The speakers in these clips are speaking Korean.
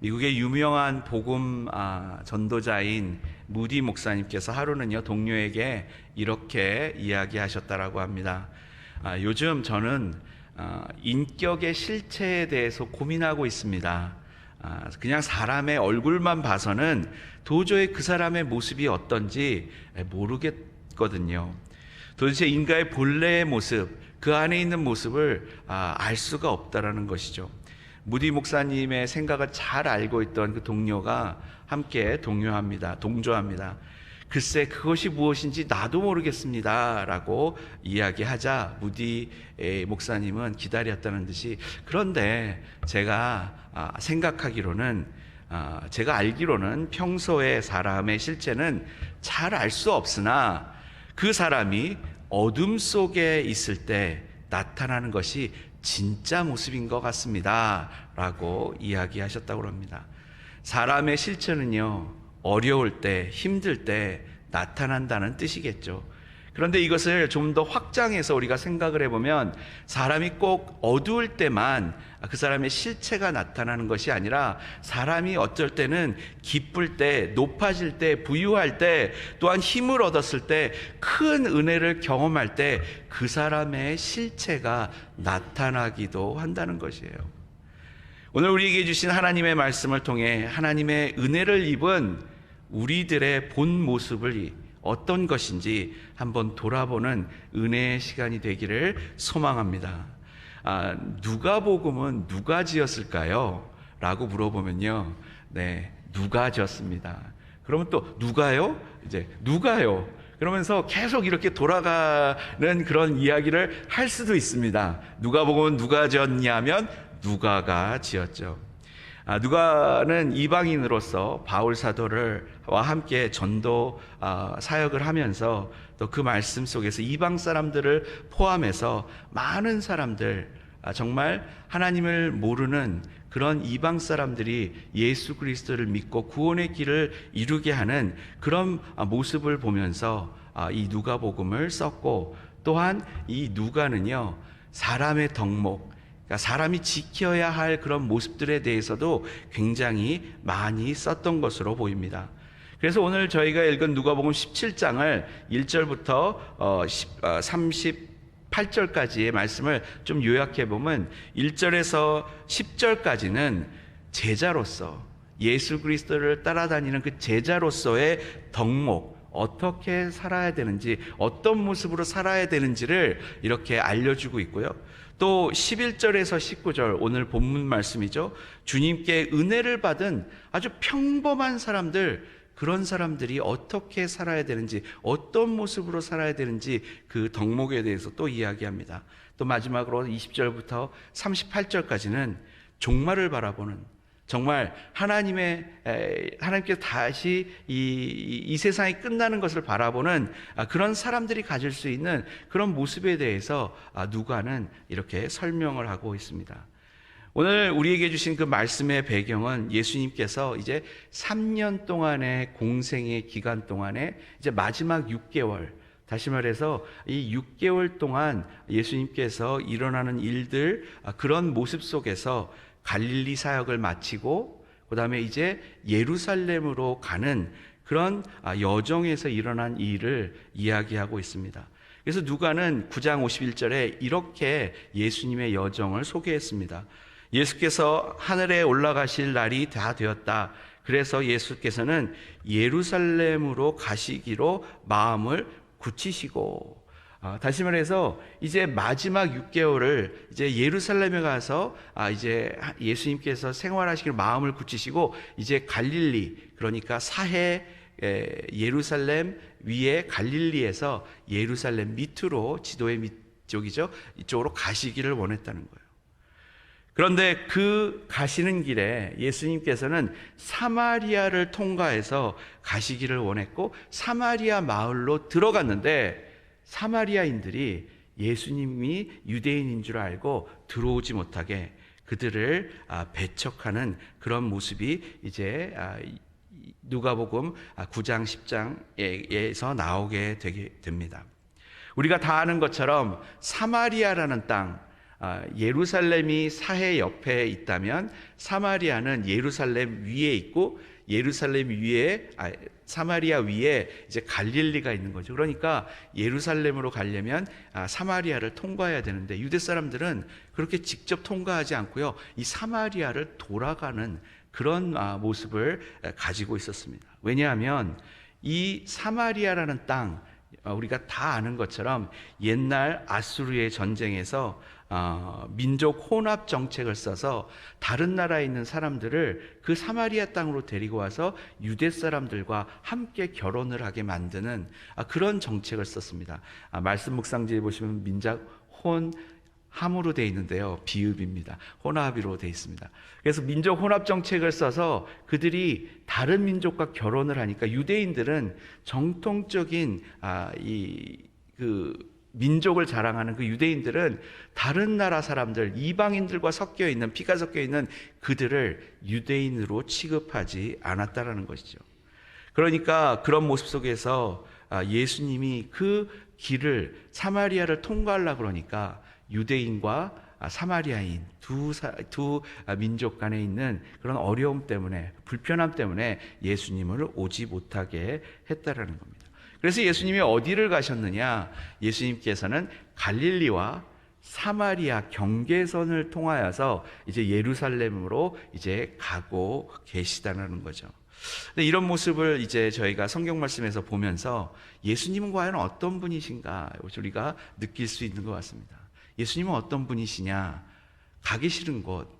미국의 유명한 복음 전도자인 무디 목사님께서 하루는요 동료에게 이렇게 이야기하셨다라고 합니다. 요즘 저는 인격의 실체에 대해서 고민하고 있습니다. 그냥 사람의 얼굴만 봐서는 도저히 그 사람의 모습이 어떤지 모르겠거든요. 도대체 인간의 본래의 모습, 그 안에 있는 모습을 알 수가 없다라는 것이죠. 무디 목사님의 생각을 잘 알고 있던 그 동료가 함께 동조합니다. 글쎄 그것이 무엇인지 나도 모르겠습니다 라고 이야기하자 무디 목사님은 기다렸다는 듯이, 그런데 제가 생각하기로는 제가 알기로는 평소에 사람의 실체는 잘 알 수 없으나 그 사람이 어둠 속에 있을 때 나타나는 것이 진짜 모습인 것 같습니다 라고 이야기하셨다고 합니다. 사람의 실체는요 어려울 때, 힘들 때 나타난다는 뜻이겠죠. 그런데 이것을 좀 더 확장해서 우리가 생각을 해보면 사람이 꼭 어두울 때만 그 사람의 실체가 나타나는 것이 아니라 사람이 어쩔 때는 기쁠 때, 높아질 때, 부유할 때, 또한 힘을 얻었을 때, 큰 은혜를 경험할 때 그 사람의 실체가 나타나기도 한다는 것이에요. 오늘 우리에게 주신 하나님의 말씀을 통해 하나님의 은혜를 입은 우리들의 본 모습을 어떤 것인지 한번 돌아보는 은혜의 시간이 되기를 소망합니다. 누가복음은 누가 지었을까요? 라고 물어보면요, 네, 누가 지었습니다. 그러면 또 누가요? 이제 누가요? 그러면서 계속 이렇게 돌아가는 그런 이야기를 할 수도 있습니다. 누가복음은 누가 지었냐면 누가가 지었죠. 누가는 이방인으로서 바울 사도와 함께 전도 사역을 하면서 또 그 말씀 속에서 이방 사람들을 포함해서 많은 사람들, 정말 하나님을 모르는 그런 이방 사람들이 예수 그리스도를 믿고 구원의 길을 이루게 하는 그런 모습을 보면서 이 누가복음을 썼고, 또한 이 누가는요 사람의 덕목, 사람이 지켜야 할 그런 모습들에 대해서도 굉장히 많이 썼던 것으로 보입니다. 그래서 오늘 저희가 읽은 누가복음 17장을 1절부터 38절까지의 말씀을 좀 요약해 보면 1절에서 10절까지는 제자로서 예수 그리스도를 따라다니는 그 제자로서의 덕목, 어떻게 살아야 되는지, 어떤 모습으로 살아야 되는지를 이렇게 알려주고 있고요. 또 11절에서 19절, 오늘 본문 말씀이죠. 주님께 은혜를 받은 아주 평범한 사람들, 그런 사람들이 어떻게 살아야 되는지, 어떤 모습으로 살아야 되는지 그 덕목에 대해서 또 이야기합니다. 또 마지막으로 20절부터 38절까지는 종말을 바라보는, 정말 하나님께서 다시 이 세상이 끝나는 것을 바라보는 그런 사람들이 가질 수 있는 그런 모습에 대해서 누가는 이렇게 설명을 하고 있습니다. 오늘 우리에게 주신 그 말씀의 배경은 예수님께서 이제 3년 동안의 공생의 기간 동안에 이제 마지막 6개월, 다시 말해서 이 6개월 동안 예수님께서 일어나는 일들, 그런 모습 속에서 갈릴리 사역을 마치고 그 다음에 이제 예루살렘으로 가는 그런 여정에서 일어난 일을 이야기하고 있습니다. 그래서 누가는 9장 51절에 이렇게 예수님의 여정을 소개했습니다. 예수께서 하늘에 올라가실 날이 다 되었다. 그래서 예수께서는 예루살렘으로 가시기로 마음을 굳히시고, 다시 말해서 이제 마지막 6개월을 이제 예루살렘에 가서 이제 예수님께서 생활하시기로 마음을 굳히시고 이제 갈릴리, 그러니까 사해 예루살렘 위에 갈릴리에서 예루살렘 밑으로, 지도의 밑쪽이죠, 이쪽으로 가시기를 원했다는 거예요. 그런데 그 가시는 길에 예수님께서는 사마리아를 통과해서 가시기를 원했고 사마리아 마을로 들어갔는데 사마리아인들이 예수님이 유대인인 줄 알고 들어오지 못하게 그들을 배척하는 그런 모습이 이제 누가복음 9장 10장에서 나오게 되게 됩니다. 우리가 다 아는 것처럼 사마리아라는 땅, 예루살렘이 사해 옆에 있다면 사마리아는 예루살렘 위에 있고 예루살렘 위에 사마리아 위에 이제 갈릴리가 있는 거죠. 그러니까 예루살렘으로 가려면 사마리아를 통과해야 되는데 유대 사람들은 그렇게 직접 통과하지 않고요. 이 사마리아를 돌아가는 그런 모습을 가지고 있었습니다. 왜냐하면 이 사마리아라는 땅, 우리가 다 아는 것처럼 옛날 아수르의 전쟁에서 민족 혼합 정책을 써서 다른 나라에 있는 사람들을 그 사마리아 땅으로 데리고 와서 유대 사람들과 함께 결혼을 하게 만드는 그런 정책을 썼습니다. 말씀 묵상지에 보시면 민족 혼함으로 되어 있는데요, 비읍입니다. 혼합으로 되어 있습니다. 그래서 민족 혼합 정책을 써서 그들이 다른 민족과 결혼을 하니까 유대인들은 정통적인 민족을 자랑하는 그 유대인들은 다른 나라 사람들, 이방인들과 섞여 있는, 피가 섞여 있는 그들을 유대인으로 취급하지 않았다라는 것이죠. 그러니까 그런 모습 속에서 예수님이 그 길을, 사마리아를 통과하려고 그러니까 유대인과 사마리아인 두 민족 간에 있는 그런 어려움 때문에, 불편함 때문에 예수님을 오지 못하게 했다라는 겁니다. 그래서 예수님이 어디를 가셨느냐? 예수님께서는 갈릴리와 사마리아 경계선을 통하여서 이제 예루살렘으로 이제 가고 계시다는 거죠. 근데 이런 모습을 이제 저희가 성경 말씀에서 보면서 예수님은 과연 어떤 분이신가 우리가 느낄 수 있는 것 같습니다. 예수님은 어떤 분이시냐? 가기 싫은 곳,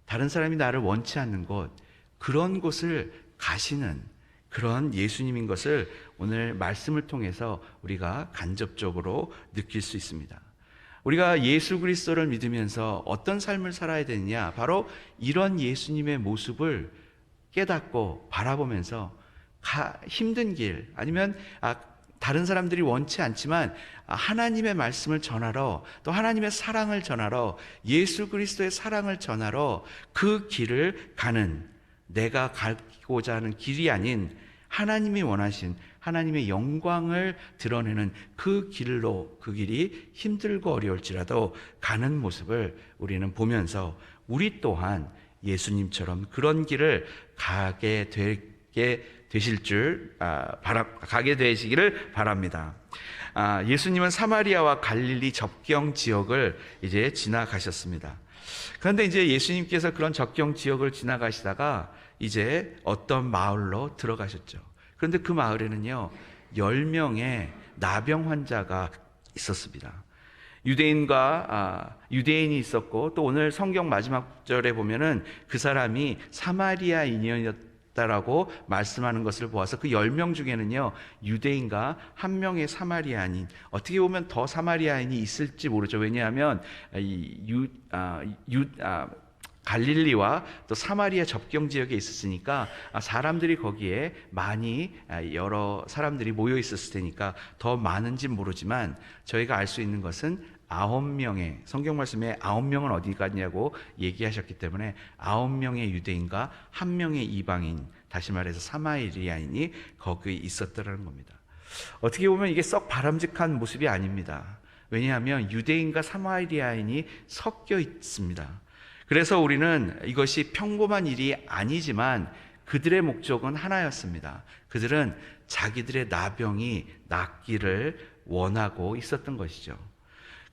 다른 사람이 나를 원치 않는 곳, 그런 곳을 가시는 그런 예수님인 것을 오늘 말씀을 통해서 우리가 간접적으로 느낄 수 있습니다. 우리가 예수 그리스도를 믿으면서 어떤 삶을 살아야 되느냐? 바로 이런 예수님의 모습을 깨닫고 바라보면서 힘든 길, 아니면 다른 사람들이 원치 않지만 하나님의 말씀을 전하러, 또 하나님의 사랑을 전하러, 예수 그리스도의 사랑을 전하러 그 길을 가는, 내가 가고자 하는 길이 아닌 하나님이 원하신 하나님의 영광을 드러내는 그 길로, 그 길이 힘들고 어려울지라도 가는 모습을 우리는 보면서 우리 또한 예수님처럼 그런 길을 가게 되시기를 바랍니다. 예수님은 사마리아와 갈릴리 접경 지역을 이제 지나가셨습니다. 그런데 이제 예수님께서 그런 접경 지역을 지나가시다가 이제 어떤 마을로 들어가셨죠. 그런데 그 마을에는요, 10명의 나병 환자가 있었습니다. 유대인이 있었고, 또 오늘 성경 마지막 절에 보면은 그 사람이 사마리아인이었다라고 말씀하는 것을 보아서 그 10명 중에는요, 유대인과 한 명의 사마리아인, 어떻게 보면 더 사마리아인이 있을지 모르죠. 왜냐하면 갈릴리와 또 사마리아 접경 지역에 있었으니까 사람들이 거기에 많이 여러 사람들이 모여 있었을 테니까 더 많은지는 모르지만 저희가 알 수 있는 것은 9명의, 성경 말씀에 9명은 어디 갔냐고 얘기하셨기 때문에 9명의 유대인과 1명의 이방인, 다시 말해서 사마리아인이 거기 있었다는 겁니다. 어떻게 보면 이게 썩 바람직한 모습이 아닙니다. 왜냐하면 유대인과 사마리아인이 섞여 있습니다. 그래서 우리는 이것이 평범한 일이 아니지만 그들의 목적은 하나였습니다. 그들은 자기들의 나병이 낫기를 원하고 있었던 것이죠.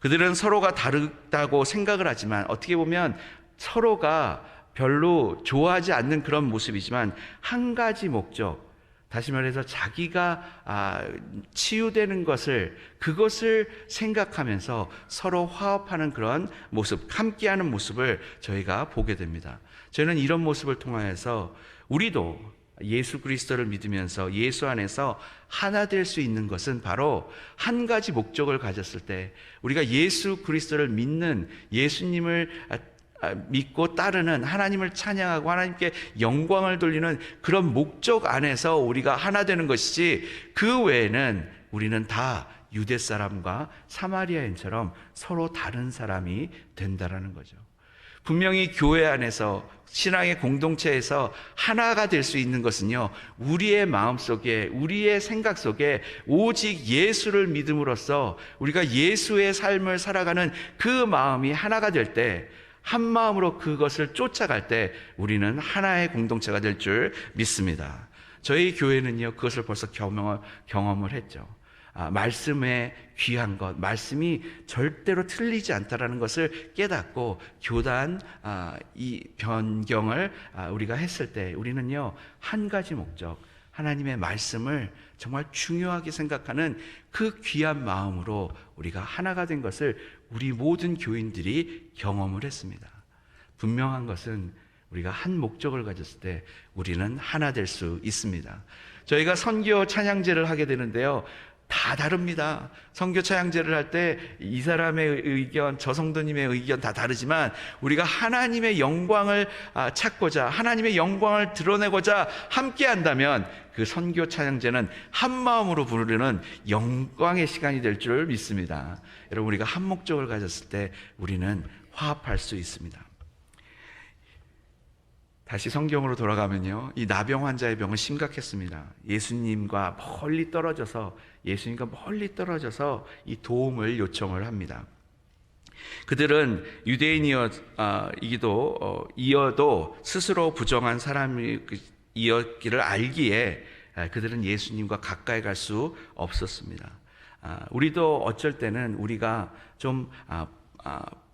그들은 서로가 다르다고 생각을 하지만 어떻게 보면 서로가 별로 좋아하지 않는 그런 모습이지만 한 가지 목적, 다시 말해서 자기가 치유되는 그것을 생각하면서 서로 화합하는 그런 모습, 함께하는 모습을 저희가 보게 됩니다. 저는 이런 모습을 통하여서 우리도 예수 그리스도를 믿으면서 예수 안에서 하나 될 수 있는 것은 바로 한 가지 목적을 가졌을 때, 우리가 예수 그리스도를 믿는, 예수님을 믿고 따르는, 하나님을 찬양하고 하나님께 영광을 돌리는 그런 목적 안에서 우리가 하나 되는 것이지, 그 외에는 우리는 다 유대 사람과 사마리아인처럼 서로 다른 사람이 된다라는 거죠. 분명히 교회 안에서 신앙의 공동체에서 하나가 될 수 있는 것은요, 우리의 마음 속에, 우리의 생각 속에 오직 예수를 믿음으로써 우리가 예수의 삶을 살아가는 그 마음이 하나가 될 때, 한 마음으로 그것을 쫓아갈 때 우리는 하나의 공동체가 될 줄 믿습니다. 저희 교회는요, 그것을 벌써 경험을 했죠. 말씀의 귀한 것, 말씀이 절대로 틀리지 않다라는 것을 깨닫고 교단 이 변경을 우리가 했을 때 우리는요, 한 가지 목적, 하나님의 말씀을 정말 중요하게 생각하는 그 귀한 마음으로 우리가 하나가 된 것을 우리 모든 교인들이 경험을 했습니다. 분명한 것은 우리가 한 목적을 가졌을 때 우리는 하나 될 수 있습니다. 저희가 선교 찬양제를 하게 되는데요, 다 다릅니다. 선교 찬양제를 할 때 이 사람의 의견, 저 성도님의 의견 다 다르지만 우리가 하나님의 영광을 찾고자, 하나님의 영광을 드러내고자 함께 한다면 그 선교 찬양제는 한 마음으로 부르는 영광의 시간이 될 줄 믿습니다. 여러분, 우리가 한 목적을 가졌을 때 우리는 화합할 수 있습니다. 다시 성경으로 돌아가면요, 이 나병 환자의 병은 심각했습니다. 예수님과 멀리 떨어져서 이 도움을 요청을 합니다. 그들은 유대인이어도 스스로 부정한 사람이었기를 알기에 그들은 예수님과 가까이 갈 수 없었습니다. 우리도 어쩔 때는 우리가 좀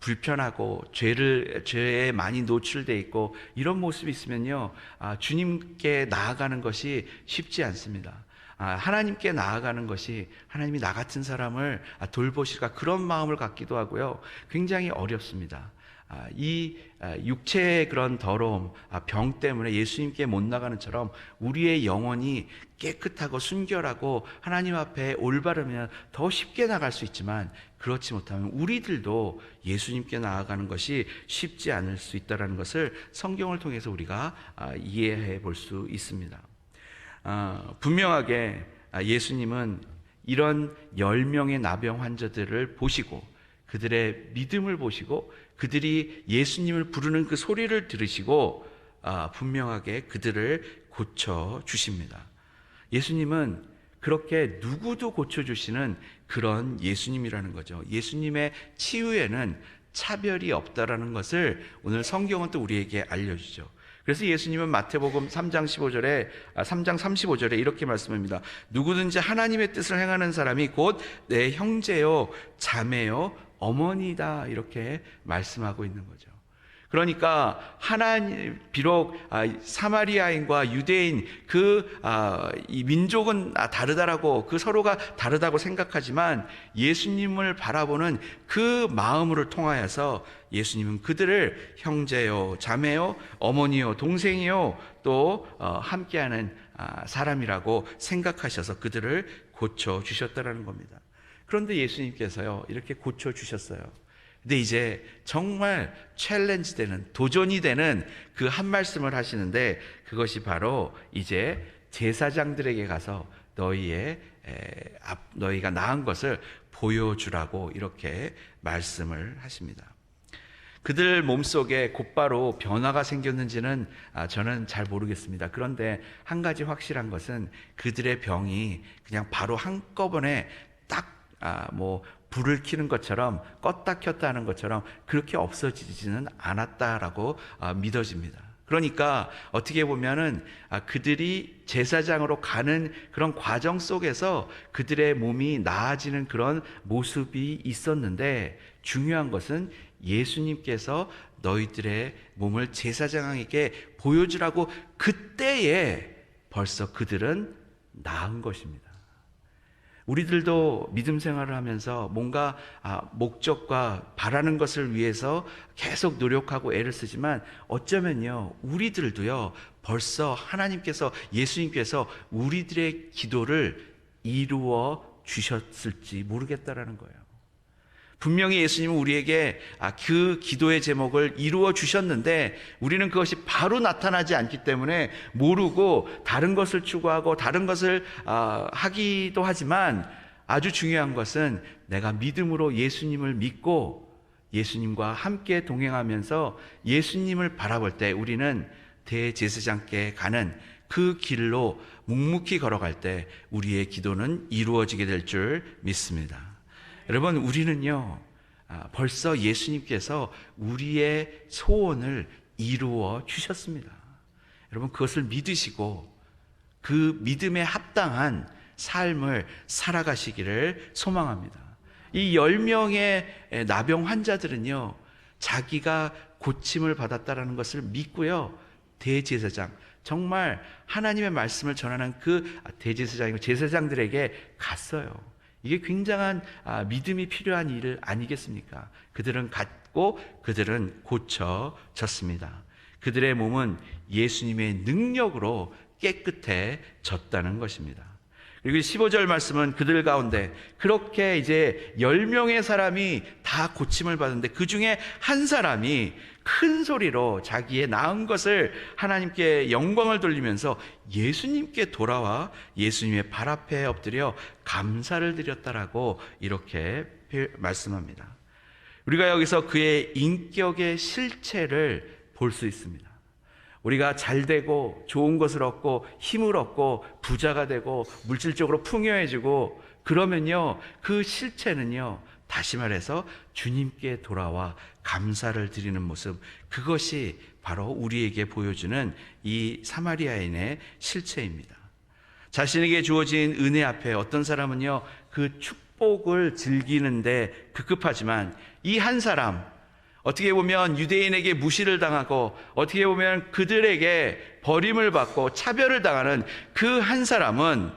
불편하고 죄에 많이 노출되어 있고 이런 모습이 있으면요, 주님께 나아가는 것이 쉽지 않습니다. 하나님께 나아가는 것이, 하나님이 나 같은 사람을 돌보실까, 그런 마음을 갖기도 하고요, 굉장히 어렵습니다. 이 육체의 그런 더러움, 병 때문에 예수님께 못 나가는 처럼 우리의 영혼이 깨끗하고 순결하고 하나님 앞에 올바르면 더 쉽게 나갈 수 있지만, 그렇지 못하면 우리들도 예수님께 나아가는 것이 쉽지 않을 수 있다는 것을 성경을 통해서 우리가 이해해 볼 수 있습니다. 분명하게 예수님은 이런 10명의 나병 환자들을 보시고, 그들의 믿음을 보시고, 그들이 예수님을 부르는 그 소리를 들으시고 분명하게 그들을 고쳐주십니다. 예수님은 그렇게 누구도 고쳐주시는 그런 예수님이라는 거죠. 예수님의 치유에는 차별이 없다라는 것을 오늘 성경은 또 우리에게 알려주죠. 그래서 예수님은 마태복음 3장 35절에 이렇게 말씀합니다. 누구든지 하나님의 뜻을 행하는 사람이 곧 내 형제요, 자매요, 어머니다, 이렇게 말씀하고 있는 거죠. 그러니까 하나님, 비록 사마리아인과 유대인 이 민족은 다르다라고, 그 서로가 다르다고 생각하지만 예수님을 바라보는 그 마음을 통하여서 예수님은 그들을 형제요, 자매요, 어머니요, 동생이요, 또 함께하는 사람이라고 생각하셔서 그들을 고쳐주셨다라는 겁니다. 그런데 예수님께서요, 이렇게 고쳐주셨어요. 근데 이제 정말 챌린지 되는, 도전이 되는 그 한 말씀을 하시는데, 그것이 바로 이제 제사장들에게 가서 너희가 나은 것을 보여주라고 이렇게 말씀을 하십니다. 그들 몸속에 곧바로 변화가 생겼는지는 저는 잘 모르겠습니다. 그런데 한 가지 확실한 것은 그들의 병이 그냥 바로 한꺼번에 딱 불을 켜는 것처럼, 껐다 켰다 하는 것처럼 그렇게 없어지지는 않았다라고 믿어집니다. 그러니까 어떻게 보면은 그들이 제사장으로 가는 그런 과정 속에서 그들의 몸이 나아지는 그런 모습이 있었는데, 중요한 것은 예수님께서 너희들의 몸을 제사장에게 보여주라고 그때에 벌써 그들은 나은 것입니다. 우리들도 믿음 생활을 하면서 뭔가 목적과 바라는 것을 위해서 계속 노력하고 애를 쓰지만, 어쩌면요, 우리들도요, 벌써 하나님께서, 예수님께서 우리들의 기도를 이루어 주셨을지 모르겠다라는 거예요. 분명히 예수님은 우리에게 그 기도의 제목을 이루어 주셨는데, 우리는 그것이 바로 나타나지 않기 때문에 모르고 다른 것을 추구하고 다른 것을 하기도 하지만, 아주 중요한 것은 내가 믿음으로 예수님을 믿고 예수님과 함께 동행하면서 예수님을 바라볼 때 우리는 대제사장께 가는 그 길로 묵묵히 걸어갈 때 우리의 기도는 이루어지게 될 줄 믿습니다. 여러분, 우리는요, 벌써 예수님께서 우리의 소원을 이루어 주셨습니다. 여러분, 그것을 믿으시고 그 믿음에 합당한 삶을 살아가시기를 소망합니다. 이 10명의 나병 환자들은요, 자기가 고침을 받았다라는 것을 믿고요, 대제사장, 정말 하나님의 말씀을 전하는 그 대제사장이고 제사장들에게 갔어요. 이게 굉장한 믿음이 필요한 일 아니겠습니까? 그들은 갔고 그들은 고쳐졌습니다. 그들의 몸은 예수님의 능력으로 깨끗해졌다는 것입니다. 그리고 15절 말씀은 그들 가운데 그렇게 이제 10명의 사람이 다 고침을 받았는데 그 중에 한 사람이 큰 소리로 자기의 나은 것을 하나님께 영광을 돌리면서 예수님께 돌아와 예수님의 발 앞에 엎드려 감사를 드렸다라고 이렇게 말씀합니다. 우리가 여기서 그의 인격의 실체를 볼 수 있습니다. 우리가 잘 되고 좋은 것을 얻고 힘을 얻고 부자가 되고 물질적으로 풍요해지고 그러면요, 그 실체는요, 다시 말해서 주님께 돌아와 감사를 드리는 모습, 그것이 바로 우리에게 보여주는 이 사마리아인의 실체입니다. 자신에게 주어진 은혜 앞에 어떤 사람은요, 그 축복을 즐기는데 급급하지만 이 한 사람, 어떻게 보면 유대인에게 무시를 당하고 어떻게 보면 그들에게 버림을 받고 차별을 당하는 그 한 사람은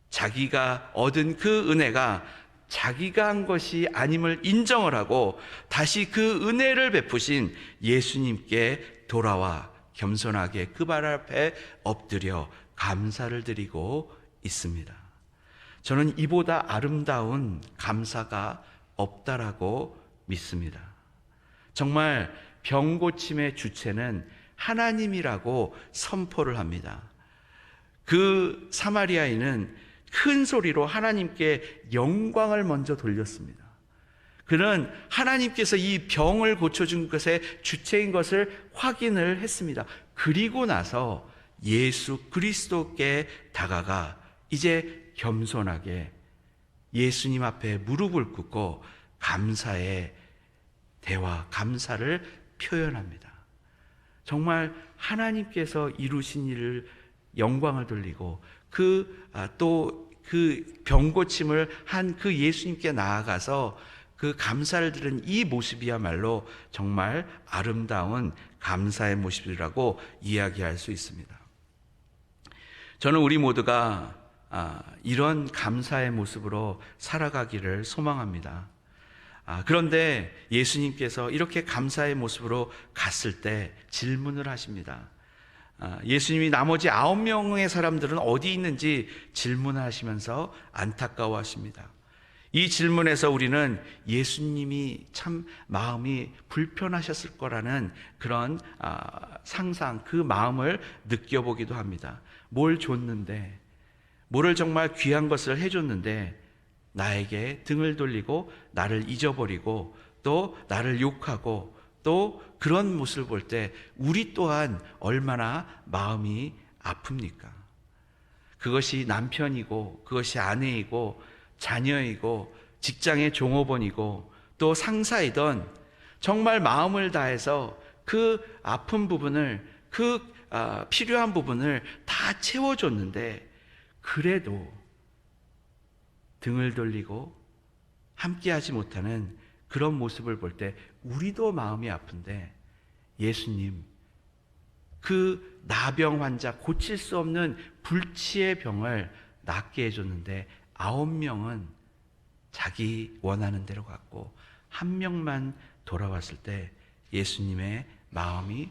자기가 얻은 그 은혜가 자기가 한 것이 아님을 인정을 하고 다시 그 은혜를 베푸신 예수님께 돌아와 겸손하게 그 발 앞에 엎드려 감사를 드리고 있습니다. 저는 이보다 아름다운 감사가 없다라고 믿습니다. 정말 병 고침의 주체는 하나님이라고 선포를 합니다. 그 사마리아인은 큰 소리로 하나님께 영광을 먼저 돌렸습니다. 그는 하나님께서 이 병을 고쳐준 것의 주체인 것을 확인을 했습니다. 그리고 나서 예수 그리스도께 다가가 이제 겸손하게 예수님 앞에 무릎을 꿇고 감사의 대화, 감사를 표현합니다. 정말 하나님께서 이루신 일을 영광을 돌리고 또 그 병고침을 한 그 예수님께 나아가서 그 감사를 드린 이 모습이야말로 정말 아름다운 감사의 모습이라고 이야기할 수 있습니다. 저는 우리 모두가 이런 감사의 모습으로 살아가기를 소망합니다. 그런데 예수님께서 이렇게 감사의 모습으로 갔을 때 질문을 하십니다. 예수님이 나머지 9명의 사람들은 어디 있는지 질문하시면서 안타까워하십니다. 이 질문에서 우리는 예수님이 참 마음이 불편하셨을 거라는 그런 상상, 그 마음을 느껴보기도 합니다. 뭘 줬는데, 뭐를 정말 귀한 것을 해줬는데 나에게 등을 돌리고 나를 잊어버리고 또 나를 욕하고 또 그런 모습을 볼 때 우리 또한 얼마나 마음이 아픕니까? 그것이 남편이고 그것이 아내이고 자녀이고 직장의 종업원이고 또 상사이던 정말 마음을 다해서 그 아픈 부분을 필요한 부분을 다 채워줬는데 그래도 등을 돌리고 함께하지 못하는 그런 모습을 볼 때 우리도 마음이 아픈데 예수님, 그 나병 환자, 고칠 수 없는 불치의 병을 낫게 해줬는데 9명은 자기 원하는 대로 갔고 1명만 돌아왔을 때 예수님의 마음이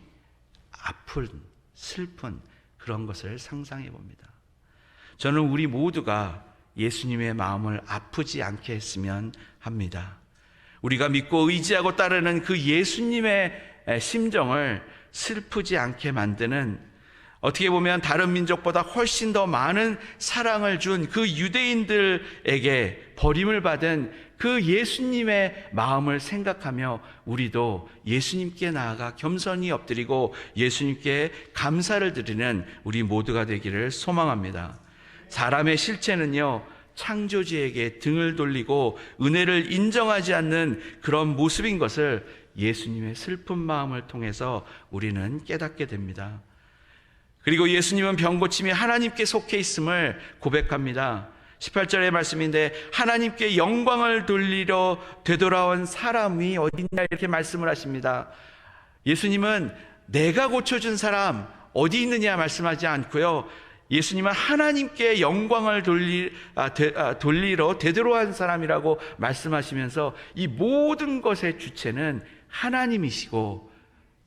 아픈, 슬픈 그런 것을 상상해 봅니다. 저는 우리 모두가 예수님의 마음을 아프지 않게 했으면 합니다. 우리가 믿고 의지하고 따르는 그 예수님의 심정을 슬프지 않게 만드는 어떻게 보면 다른 민족보다 훨씬 더 많은 사랑을 준 그 유대인들에게 버림을 받은 그 예수님의 마음을 생각하며 우리도 예수님께 나아가 겸손히 엎드리고 예수님께 감사를 드리는 우리 모두가 되기를 소망합니다. 사람의 실체는요, 창조주에게 등을 돌리고 은혜를 인정하지 않는 그런 모습인 것을 예수님의 슬픈 마음을 통해서 우리는 깨닫게 됩니다. 그리고 예수님은 병고침이 하나님께 속해 있음을 고백합니다. 18절의 말씀인데 하나님께 영광을 돌리려 되돌아온 사람이 어딨냐 이렇게 말씀을 하십니다. 예수님은 내가 고쳐준 사람 어디 있느냐 말씀하지 않고요, 예수님은 하나님께 영광을 돌리러 되돌아온 사람이라고 말씀하시면서 이 모든 것의 주체는 하나님이시고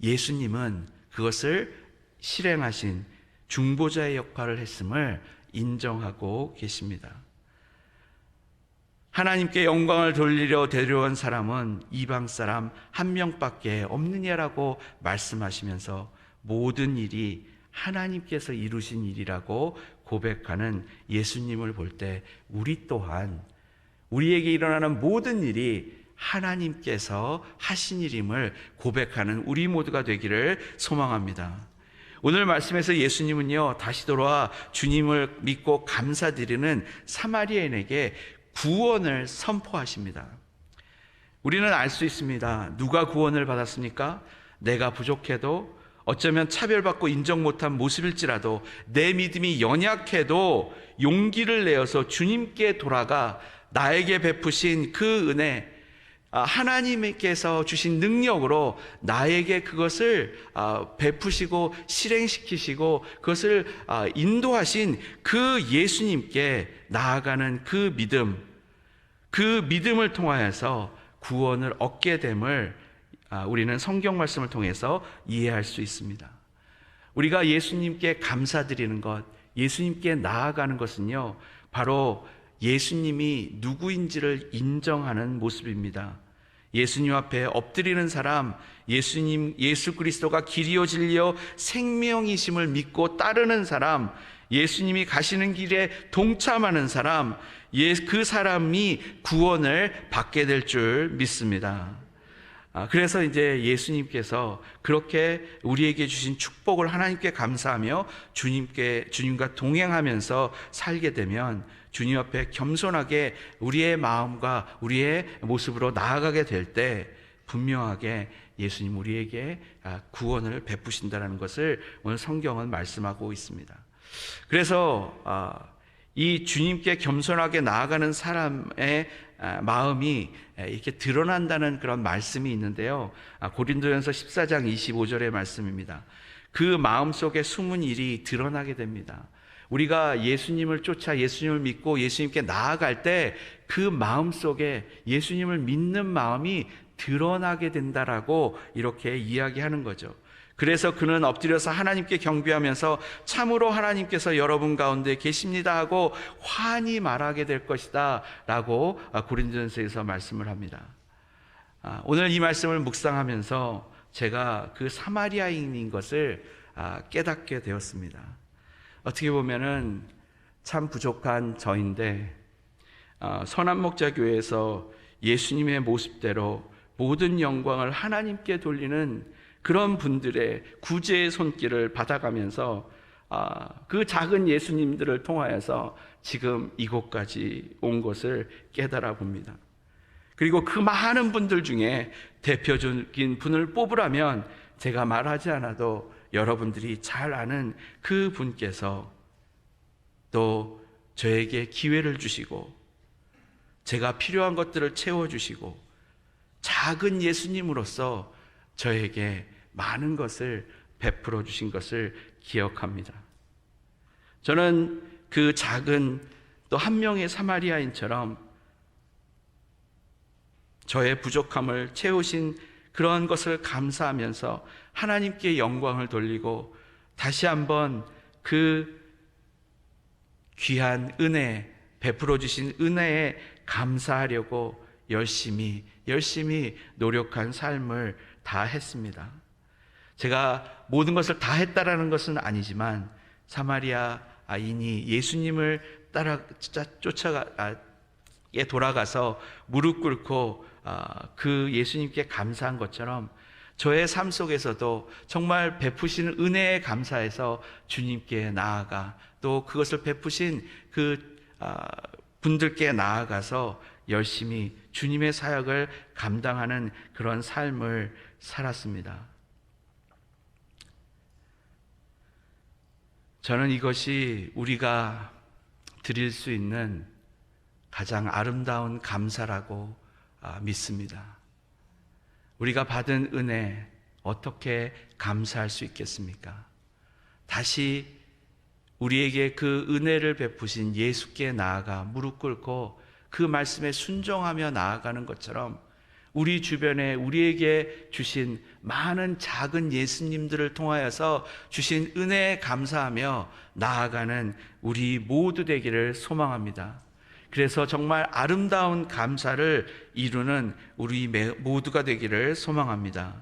예수님은 그것을 실행하신 중보자의 역할을 했음을 인정하고 계십니다. 하나님께 영광을 돌리려 데려온 사람은 이방 사람 한 명밖에 없느냐라고 말씀하시면서 모든 일이 하나님께서 이루신 일이라고 고백하는 예수님을 볼 때 우리 또한 우리에게 일어나는 모든 일이 하나님께서 하신 일임을 고백하는 우리 모두가 되기를 소망합니다. 오늘 말씀에서 예수님은요, 다시 돌아와 주님을 믿고 감사드리는 사마리아인에게 구원을 선포하십니다. 우리는 알 수 있습니다. 누가 구원을 받았습니까? 내가 부족해도, 어쩌면 차별받고 인정 못한 모습일지라도, 내 믿음이 연약해도 용기를 내어서 주님께 돌아가 나에게 베푸신 그 은혜, 하나님께서 주신 능력으로 나에게 그것을 베푸시고 실행시키시고 그것을 인도하신 그 예수님께 나아가는 그 믿음을 통하여서 구원을 얻게 됨을 우리는 성경 말씀을 통해서 이해할 수 있습니다. 우리가 예수님께 감사드리는 것, 예수님께 나아가는 것은요, 바로 예수님이 누구인지를 인정하는 모습입니다. 예수님 앞에 엎드리는 사람, 예수 그리스도가 길이요 진리요 생명이심을 믿고 따르는 사람, 예수님이 가시는 길에 동참하는 사람, 그 사람이 구원을 받게 될 줄 믿습니다. 그래서 이제 예수님께서 그렇게 우리에게 주신 축복을 하나님께 감사하며 주님과 동행하면서 살게 되면 주님 앞에 겸손하게 우리의 마음과 우리의 모습으로 나아가게 될 때 분명하게 예수님 우리에게 구원을 베푸신다는 것을 오늘 성경은 말씀하고 있습니다. 그래서 이 주님께 겸손하게 나아가는 사람의 마음이 이렇게 드러난다는 그런 말씀이 있는데요, 고린도전서 14장 25절의 말씀입니다. 그 마음속에 숨은 일이 드러나게 됩니다. 우리가 예수님을 쫓아 예수님을 믿고 예수님께 나아갈 때 그 마음속에 예수님을 믿는 마음이 드러나게 된다라고 이렇게 이야기하는 거죠. 그래서 그는 엎드려서 하나님께 경배하면서 참으로 하나님께서 여러분 가운데 계십니다 하고 환히 말하게 될 것이다 라고 고린도전서에서 말씀을 합니다. 오늘 이 말씀을 묵상하면서 제가 그 사마리아인인 것을 깨닫게 되었습니다. 어떻게 보면은 참 부족한 저인데 선한목자교회에서 예수님의 모습대로 모든 영광을 하나님께 돌리는 그런 분들의 구제의 손길을 받아가면서 그 작은 예수님들을 통하여서 지금 이곳까지 온 것을 깨달아 봅니다. 그리고 그 많은 분들 중에 대표적인 분을 뽑으라면 제가 말하지 않아도 여러분들이 잘 아는 그 분께서 또 저에게 기회를 주시고 제가 필요한 것들을 채워주시고 작은 예수님으로서 저에게 많은 것을 베풀어 주신 것을 기억합니다. 저는 그 작은 또 한 명의 사마리아인처럼 저의 부족함을 채우신 그런 것을 감사하면서 하나님께 영광을 돌리고 다시 한번 그 귀한 은혜, 베풀어 주신 은혜에 감사하려고 열심히 노력한 삶을 다 했습니다. 제가 모든 것을 다 했다라는 것은 아니지만 사마리아 아인이 예수님을 돌아가서 무릎 꿇고 그 예수님께 감사한 것처럼 저의 삶 속에서도 정말 베푸시는 은혜에 감사해서 주님께 나아가 또 그것을 베푸신 그 분들께 나아가서 열심히 주님의 사역을 감당하는 그런 삶을 살았습니다. 저는 이것이 우리가 드릴 수 있는 가장 아름다운 감사라고 믿습니다. 우리가 받은 은혜 어떻게 감사할 수 있겠습니까? 다시 우리에게 그 은혜를 베푸신 예수께 나아가 무릎 꿇고 그 말씀에 순종하며 나아가는 것처럼 우리 주변에 우리에게 주신 많은 작은 예수님들을 통하여서 주신 은혜에 감사하며 나아가는 우리 모두 되기를 소망합니다. 그래서 정말 아름다운 감사를 이루는 우리 모두가 되기를 소망합니다.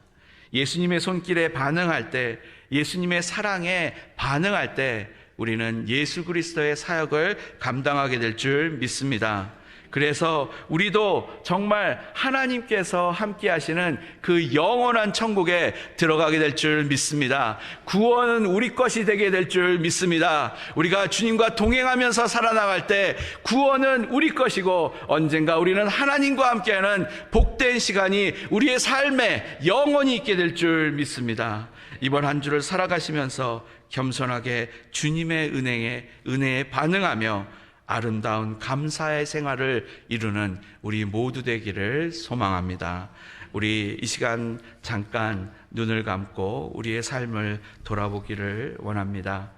예수님의 손길에 반응할 때, 예수님의 사랑에 반응할 때 우리는 예수 그리스도의 사역을 감당하게 될 줄 믿습니다. 그래서 우리도 정말 하나님께서 함께 하시는 그 영원한 천국에 들어가게 될 줄 믿습니다. 구원은 우리 것이 되게 될 줄 믿습니다. 우리가 주님과 동행하면서 살아나갈 때 구원은 우리 것이고 언젠가 우리는 하나님과 함께하는 복된 시간이 우리의 삶에 영원히 있게 될 줄 믿습니다. 이번 한 주를 살아가시면서 겸손하게 주님의 은혜에 반응하며 아름다운 감사의 생활을 이루는 우리 모두 되기를 소망합니다. 우리 이 시간 잠깐 눈을 감고 우리의 삶을 돌아보기를 원합니다.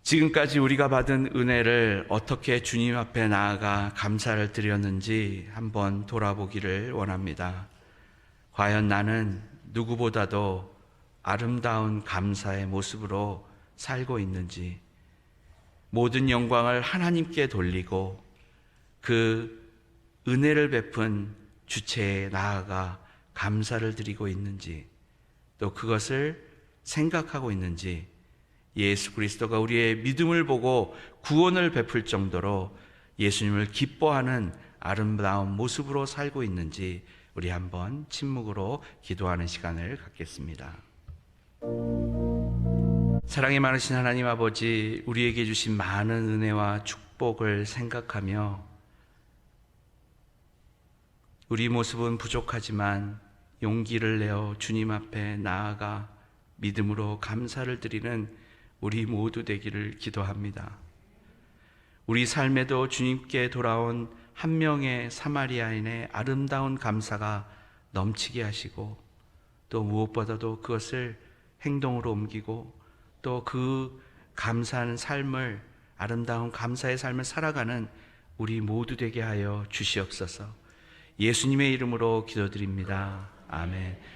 지금까지 우리가 받은 은혜를 어떻게 주님 앞에 나아가 감사를 드렸는지 한번 돌아보기를 원합니다. 과연 나는 누구보다도 아름다운 감사의 모습으로 살고 있는지, 모든 영광을 하나님께 돌리고 그 은혜를 베푼 주체에 나아가 감사를 드리고 있는지, 또 그것을 생각하고 있는지, 예수 그리스도가 우리의 믿음을 보고 구원을 베풀 정도로 예수님을 기뻐하는 아름다운 모습으로 살고 있는지 우리 한번 침묵으로 기도하는 시간을 갖겠습니다. 사랑이 많으신 하나님 아버지, 우리에게 주신 많은 은혜와 축복을 생각하며 우리 모습은 부족하지만 용기를 내어 주님 앞에 나아가 믿음으로 감사를 드리는 우리 모두 되기를 기도합니다. 우리 삶에도 주님께 돌아온 한 명의 사마리아인의 아름다운 감사가 넘치게 하시고, 또 무엇보다도 그것을 행동으로 옮기고 또 그 감사하는 삶을, 아름다운 감사의 삶을 살아가는 우리 모두 되게 하여 주시옵소서. 예수님의 이름으로 기도드립니다. 아멘.